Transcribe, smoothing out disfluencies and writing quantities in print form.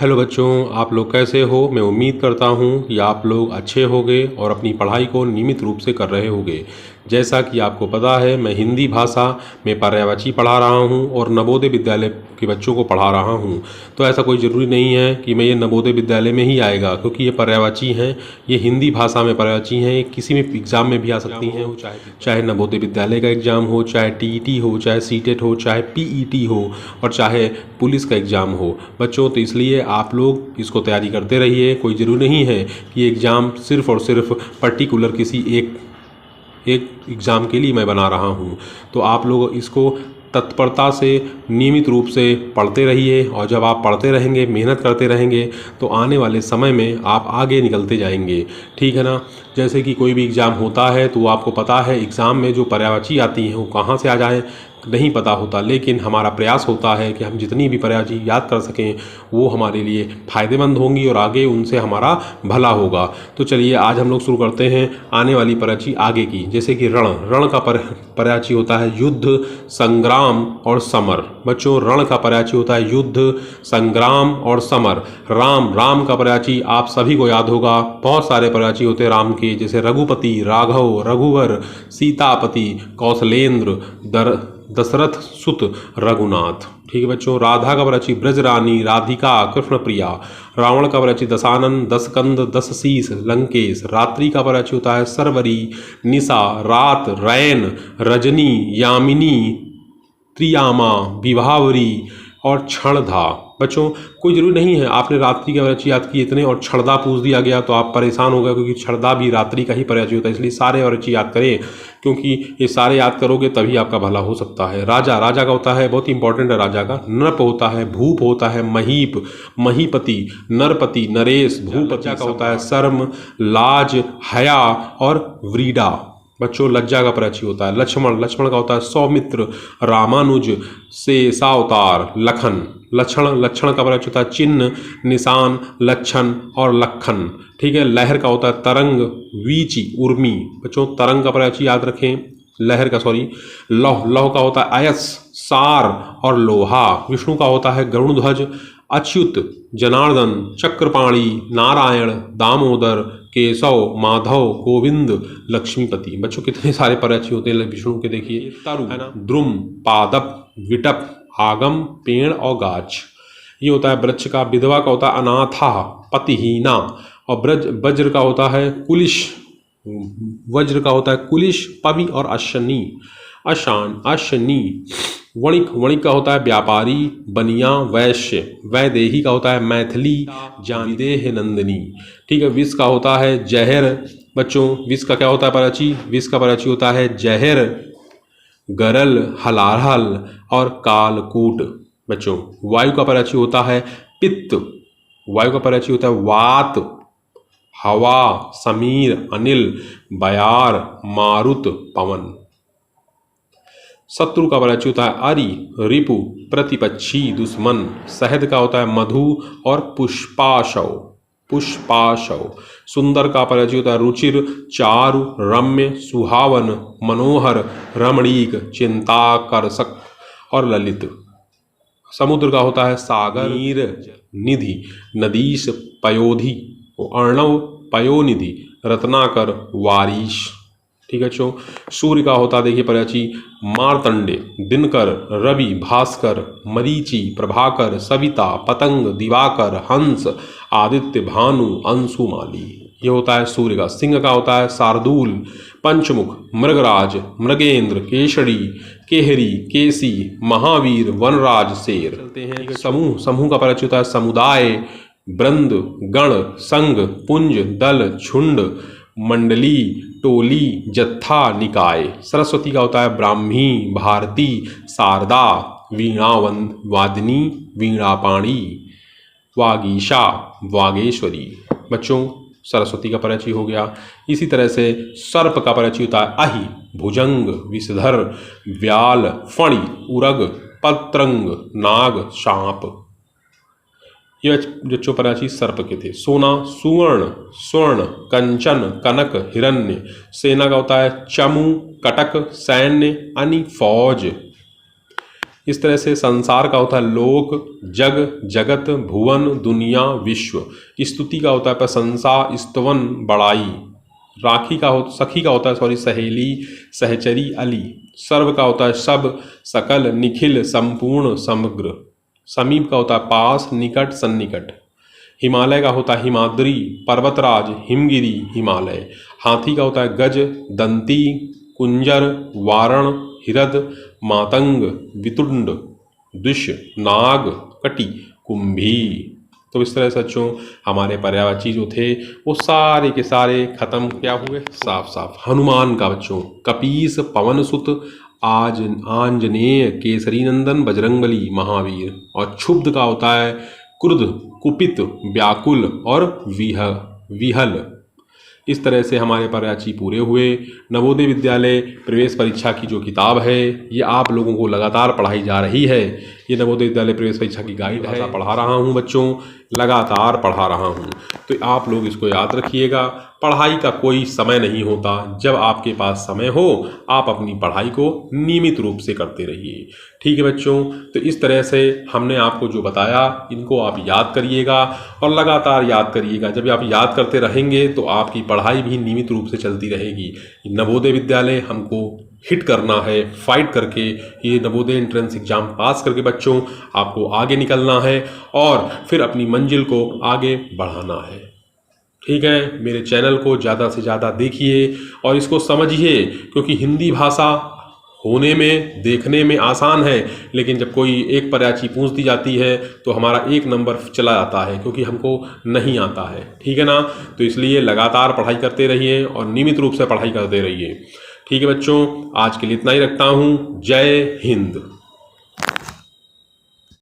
Hello बच्चों, आप लोग कैसे हो। मैं उम्मीद करता हूँ कि आप लोग अच्छे होंगे और अपनी पढ़ाई को नियमित रूप से कर रहे होंगे। जैसा कि आपको पता है, मैं हिंदी भाषा में पर्यायवाची पढ़ा रहा हूँ और नवोदय विद्यालय के बच्चों को पढ़ा रहा हूँ। तो ऐसा कोई ज़रूरी नहीं है कि मैं ये नवोदय विद्यालय में ही आएगा, क्योंकि ये पर्यायवाची हैं, ये हिंदी भाषा में पर्यायवाची हैं, ये किसी भी एग्ज़ाम में भी आ सकती हैं। चाहे नवोदय विद्यालय का एग्ज़ाम हो, चाहे टीईटी हो, चाहे सीटेट हो, चाहे पीईटी हो और चाहे पुलिस का एग्ज़ाम हो बच्चों। तो इसलिए आप लोग इसको तैयारी करते रहिए। कोई ज़रूरी नहीं है कि एग्ज़ाम सिर्फ़ और सिर्फ पर्टिकुलर किसी एक एग्ज़ाम के लिए मैं बना रहा हूँ। तो आप लोग इसको तत्परता से नियमित रूप से पढ़ते रहिए, और जब आप पढ़ते रहेंगे, मेहनत करते रहेंगे, तो आने वाले समय में आप आगे निकलते जाएंगे। ठीक है ना। जैसे कि कोई भी एग्ज़ाम होता है तो आपको पता है एग्ज़ाम में जो पर्यायवाची आती हैं वो कहाँ से आ जाए नहीं पता होता, लेकिन हमारा प्रयास होता है कि हम जितनी भी पर्यायवाची याद कर सकें वो हमारे लिए फ़ायदेमंद होंगी और आगे उनसे हमारा भला होगा। तो चलिए आज हम लोग शुरू करते हैं आने वाली पर्यायवाची आगे की। जैसे कि रण का पर्यायवाची होता है युद्ध, संग्राम और समर। बच्चों, रण का पर्यायवाची होता है युद्ध, संग्राम और समर। राम का पर्यायवाची आप सभी को याद होगा। बहुत सारे पर्यायवाची होते हैं राम के, जैसे रघुपति, राघव, रघुवर, सीतापति, कौशलेंद्र, दशरथ सुत, रघुनाथ। ठीक है बच्चों। राधा का पर्यायवाची ब्रजरानी, राधिका, कृष्णप्रिया। रावण का पर्यायवाची दशानन, दशकंद, दशशीष, लंकेश। रात्रि का पर्यायवाची होता है सरवरी, निशा, रात, रैन, रजनी, यामिनी, त्रियामा, विभावरी और क्षणधा। बच्चों, कोई ज़रूरी नहीं है आपने रात्रि के पर्यायवाची याद किए इतने और क्षणदा पूछ दिया गया तो आप परेशान हो गए, क्योंकि क्षणदा भी रात्रि का ही पर्यायवाची होता है। इसलिए सारे पर्यायवाची याद करें, क्योंकि ये सारे याद करोगे तभी आपका भला हो सकता है। राजा का होता है, बहुत इंपॉर्टेंट है राजा का। नृप होता है, भूप होता है, महीप, महीपति, नरपति, नरेश, भूपति का होता है शर्म, लाज, हया और व्रीडा। बच्चों, लज्जा का पर्यायवाची होता है लक्ष्मण का होता है सौमित्र, रामानुज, शेषावतार, लखन। लक्षण का पर्यायवाची होता है चिन्ह, निशान, लक्षण और लखन। ठीक है। लहर का होता है तरंग, वीची, उर्मी। बच्चों, तरंग का पर्यायवाची याद रखें, लौह का होता है अयस, सार और लोहा। विष्णु का होता है गरुणध्वज, अच्युत, जनार्दन, चक्रपाणी, नारायण, दामोदर, केशव, माधव, गोविंद, लक्ष्मीपति। बच्चों, कितने सारे पर्यायवाची होते हैं विष्णु के, देखिए तरु है ना, द्रुम, पादप, विटप, आगम, पेड़ और गाछ। ये होता है वृक्ष का। विधवा का होता है अनाथा, पतिहीना। और वज्र का होता है कुलिश, पवि और अश्वनी, अशनी। वणिक का होता है व्यापारी, बनिया, वैश्य। वैदेही का होता है मैथिली, जानदेह, नंदिनी। ठीक है। विष का होता है जहर। बच्चों, विष का क्या होता है पर्यायवाची? विष का पर्यायवाची होता है जहर, गरल, हलाहल और कालकूट। बच्चों, वायु का पर्यायवाची होता है पित्त। वायु का पर्यायवाची होता है वात, हवा, समीर, अनिल, बयार, मारुत, पवन। शत्रु का पर्यायवाची होता है अरि, रिपु, प्रतिपक्षी, दुश्मन। शहद का होता है मधु और पुष्पाशव। सुंदर का पर्यायवाची होता है रुचिर, चारु, रम्य, सुहावन, मनोहर, रमणीक, चिंताकर्षक और ललित। समुद्र का होता है सागर, नीर, निधि, नदीश, पयोधि, अर्णव, पयोनिधि, रत्नाकर, वारीश। ठीक है बच्चों। सूर्य का होता है, देखिए पर्यायवाची मार्तंडे, दिनकर, रवि, भास्कर, मरीचि, प्रभाकर, सविता, पतंग, दिवाकर, हंस, आदित्य, भानु, अंशुमाली। ये होता है सूर्य का। सिंह का होता है शार्दूल, पंचमुख, मृगराज, मृगेंद्र, केशरी, केहरी, केसी, महावीर, वनराज, शेर। चलते हैं समूह का पर्यायवाची होता है समुदाय, वृंद, गण, संघ, पुंज, दल, झुंड, मंडली, टोली, जत्था, निकाय। सरस्वती का होता है ब्राह्मी, भारती, शारदा, वादिनी, वीणापाणी, वागीशा, वागेश्वरी। बच्चों, सरस्वती का पर्यायवाची हो गया। इसी तरह से सर्प का पर्यायवाची होता है अहि, भुजंग, विषधर, व्याल, फणि, उरग, पत्रंग, नाग, सांप। ये बच्चों पर्यायवाची सर्प के थे। सोना, सुवर्ण, स्वर्ण, कंचन, कनक, हिरण्य। सेना का होता है चमू, कटक, सैन्य, अनि, फौज। इस तरह से संसार का होता है लोक, जग, जगत, भुवन, दुनिया, विश्व। स्तुति का होता है प्रशंसा, स्तवन, बड़ाई। राखी का हो सखी का होता है सहेली, सहचरी, अली। सर्व का होता है सब, सकल, निखिल, संपूर्ण, समग्र। समीप का होता है पास, निकट, सन्निकट। हिमालय का होता है हिमाद्री, पर्वतराज, हिमगिरी, हिमालय। हाथी का होता है गज, दंती, कुंजर, वारण, हिरद, मातंग, वितुंड, दुष, नाग, कटी, कुंभी। तो इस तरह से बच्चों हमारे पर्यायवाची जो थे वो सारे के सारे खत्म क्या हुए, साफ साफ। हनुमान का बच्चों कपीस, पवनसुत, आज आंजनेय, केसरी नंदन, बजरंगबली, महावीर। और क्षुब्ध का होता है क्रुद्ध, कुपित, व्याकुल और विहल। इस तरह से हमारे पर्यायवाची पूरे हुए। नवोदय विद्यालय प्रवेश परीक्षा की जो किताब है ये आप लोगों को लगातार पढ़ाई जा रही है। ये नवोदय विद्यालय प्रवेश परीक्षा की गाइड है, पढ़ा रहा हूँ बच्चों, लगातार पढ़ा रहा हूँ। तो आप लोग इसको याद रखिएगा। पढ़ाई का कोई समय नहीं होता, जब आपके पास समय हो आप अपनी पढ़ाई को नियमित रूप से करते रहिए। ठीक है बच्चों, तो इस तरह से हमने आपको जो बताया इनको आप याद करिएगा और लगातार याद करिएगा। जब आप याद करते रहेंगे तो आपकी पढ़ाई भी नियमित रूप से चलती रहेगी। नवोदय विद्यालय हमको हिट करना है, फाइट करके ये नवोदय एंट्रेंस एग्जाम पास करके बच्चों आपको आगे निकलना है और फिर अपनी मंजिल को आगे बढ़ाना है। ठीक है, मेरे चैनल को ज़्यादा से ज़्यादा देखिए और इसको समझिए, क्योंकि हिंदी भाषा होने में देखने में आसान है, लेकिन जब कोई एक पर्यायवाची पूछ दी जाती है तो हमारा एक नंबर चला जाता है, क्योंकि हमको नहीं आता है। ठीक है ना, तो इसलिए लगातार पढ़ाई करते रहिए और नियमित रूप से पढ़ाई करते रहिए। ठीक है बच्चों, आज के लिए इतना ही रखता हूँ। जय हिंद।